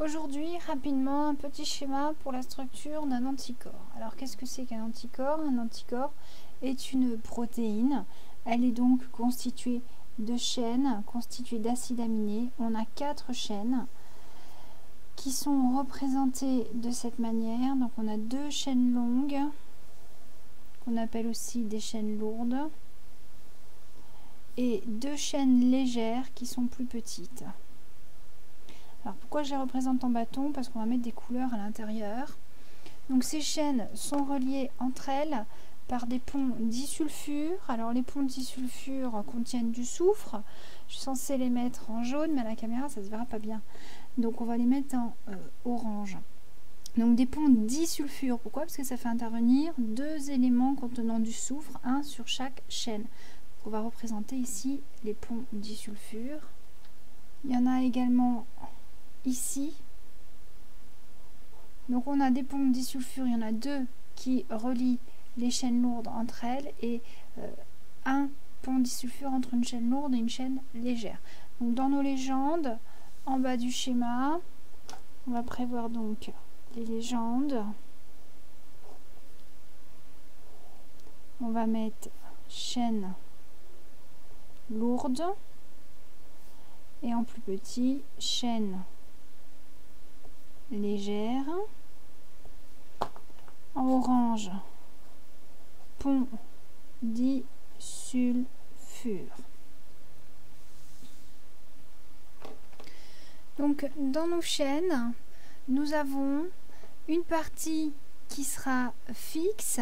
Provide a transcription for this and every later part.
Aujourd'hui, rapidement, un petit schéma pour la structure d'un anticorps. Alors, qu'est-ce que c'est qu'un anticorps? Un anticorps est une protéine. Elle est donc constituée de chaînes, constituée d'acides aminés. On a 4 chaînes qui sont représentées de cette manière. Donc, on a 2 chaînes longues, qu'on appelle aussi des chaînes lourdes, et 2 chaînes légères qui sont plus petites. Alors pourquoi je les représente en bâton? Parce qu'on va mettre des couleurs à l'intérieur. Donc ces chaînes sont reliées entre elles par des ponts disulfure. Alors les ponts disulfure contiennent du soufre. Je suis censée les mettre en jaune, mais à la caméra ça se verra pas bien. Donc on va les mettre en orange. Donc des ponts disulfure. Pourquoi? Parce que ça fait intervenir 2 éléments contenant du soufre, un sur chaque chaîne. Donc on va représenter ici les ponts disulfure. Il y en a également ici. Donc on a des ponts disulfure, il y en a 2 qui relient les chaînes lourdes entre elles et un pont disulfure entre une chaîne lourde et une chaîne légère. Donc dans nos légendes, en bas du schéma, on va prévoir donc les légendes. On va mettre chaîne lourde et en plus petit chaîne légère. En orange, pont disulfure. Donc dans nos chaînes, nous avons une partie qui sera fixe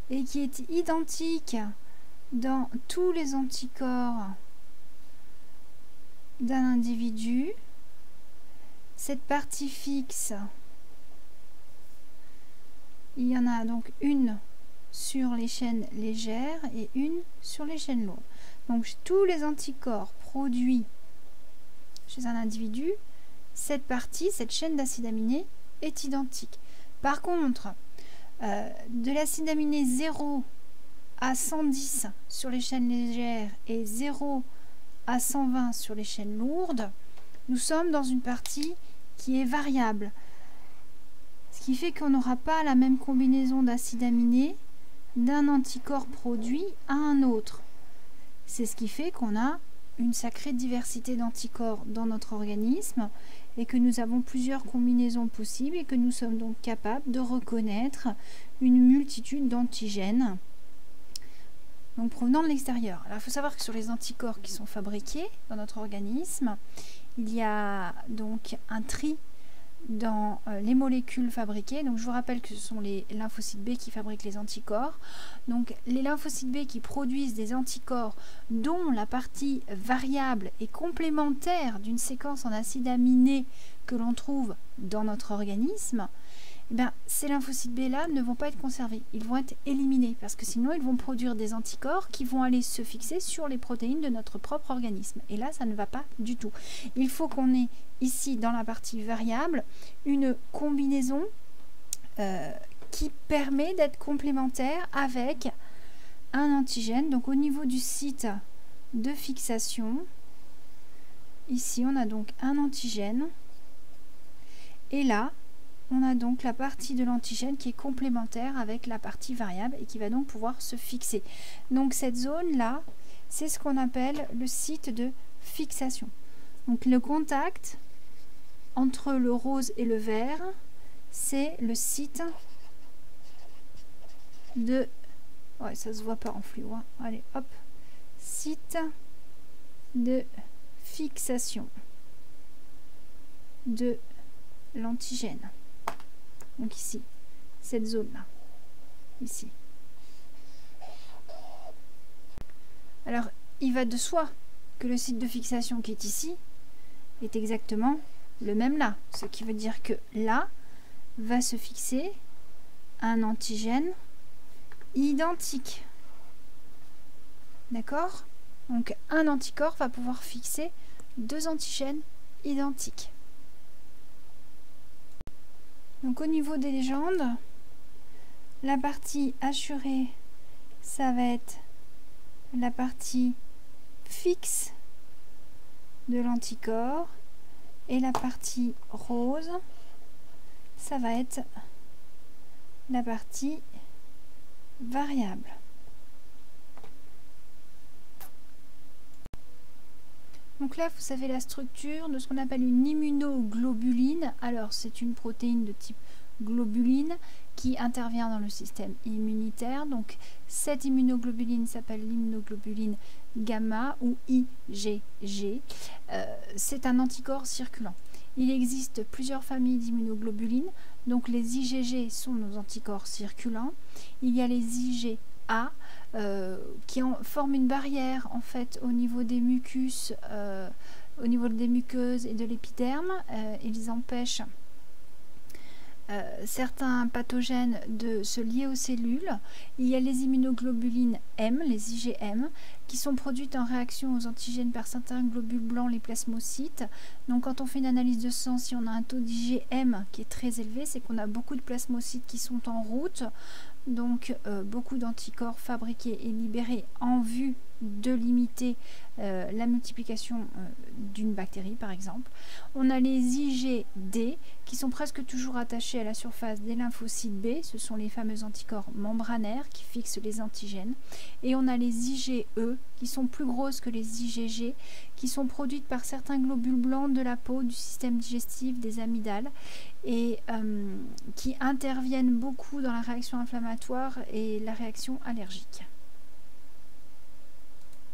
et qui est identique dans tous les anticorps d'un individu. Cette partie fixe, il y en a donc une sur les chaînes légères et une sur les chaînes lourdes. Donc tous les anticorps produits chez un individu, cette partie, cette chaîne d'acides aminés est identique. Par contre, de l'acide aminé 0 à 110 sur les chaînes légères et 0 à 120 sur les chaînes lourdes, nous sommes dans une partie qui est variable. Ce qui fait qu'on n'aura pas la même combinaison d'acides aminés d'un anticorps produit à un autre. C'est ce qui fait qu'on a une sacrée diversité d'anticorps dans notre organisme et que nous avons plusieurs combinaisons possibles et que nous sommes donc capables de reconnaître une multitude d'antigènes donc provenant de l'extérieur. Alors il faut savoir que sur les anticorps qui sont fabriqués dans notre organisme, il y a donc un tri dans les molécules fabriquées. Donc je vous rappelle que ce sont les lymphocytes B qui fabriquent les anticorps. Donc les lymphocytes B qui produisent des anticorps dont la partie variable et complémentaire d'une séquence en acides aminés que l'on trouve dans notre organisme, eh bien, ces lymphocytes B là ne vont pas être conservés, ils vont être éliminés parce que sinon ils vont produire des anticorps qui vont aller se fixer sur les protéines de notre propre organisme. Et là, ça ne va pas du tout. Il faut qu'on ait ici dans la partie variable une combinaison qui permet d'être complémentaire avec un antigène. Donc au niveau du site de fixation, ici on a donc un antigène et là on a donc la partie de l'antigène qui est complémentaire avec la partie variable et qui va donc pouvoir se fixer. Donc cette zone-là, c'est ce qu'on appelle le site de fixation. Donc le contact entre le rose et le vert, c'est le site de... Ouais, ça se voit pas en fluo. Hein. Allez, hop. Site de fixation de l'antigène. Donc ici, cette zone-là, ici. Alors, il va de soi que le site de fixation qui est ici est exactement le même là. Ce qui veut dire que là, va se fixer un antigène identique. D'accord? Donc, un anticorps va pouvoir fixer 2 antigènes identiques. Donc au niveau des légendes, la partie assurée, ça va être la partie fixe de l'anticorps Et la partie rose, ça va être la partie variable. Donc là, vous avez la structure de ce qu'on appelle une immunoglobuline. Alors, c'est une protéine de type globuline qui intervient dans le système immunitaire. Donc, cette immunoglobuline s'appelle l'immunoglobuline gamma ou IgG. C'est un anticorps circulant. Il existe plusieurs familles d'immunoglobulines. Donc, les IgG sont nos anticorps circulants. Il y a les IgA qui forment une barrière en fait au niveau des mucus, au niveau des muqueuses et de l'épiderme. Ils empêchent certains pathogènes de se lier aux cellules. Il y a les immunoglobulines M, les IgM, qui sont produites en réaction aux antigènes par certains globules blancs, les plasmocytes. Donc quand on fait une analyse de sang, si on a un taux d'IgM qui est très élevé, c'est qu'on a beaucoup de plasmocytes qui sont en route. Donc beaucoup d'anticorps fabriqués et libérés en vue de limiter la multiplication d'une bactérie par exemple. On a les IgD qui sont presque toujours attachés à la surface des lymphocytes B, ce sont les fameux anticorps membranaires qui fixent les antigènes. Et on a les IgE qui sont plus grosses que les IgG, qui sont produites par certains globules blancs de la peau, du système digestif, des amygdales, et qui interviennent beaucoup dans la réaction inflammatoire et la réaction allergique.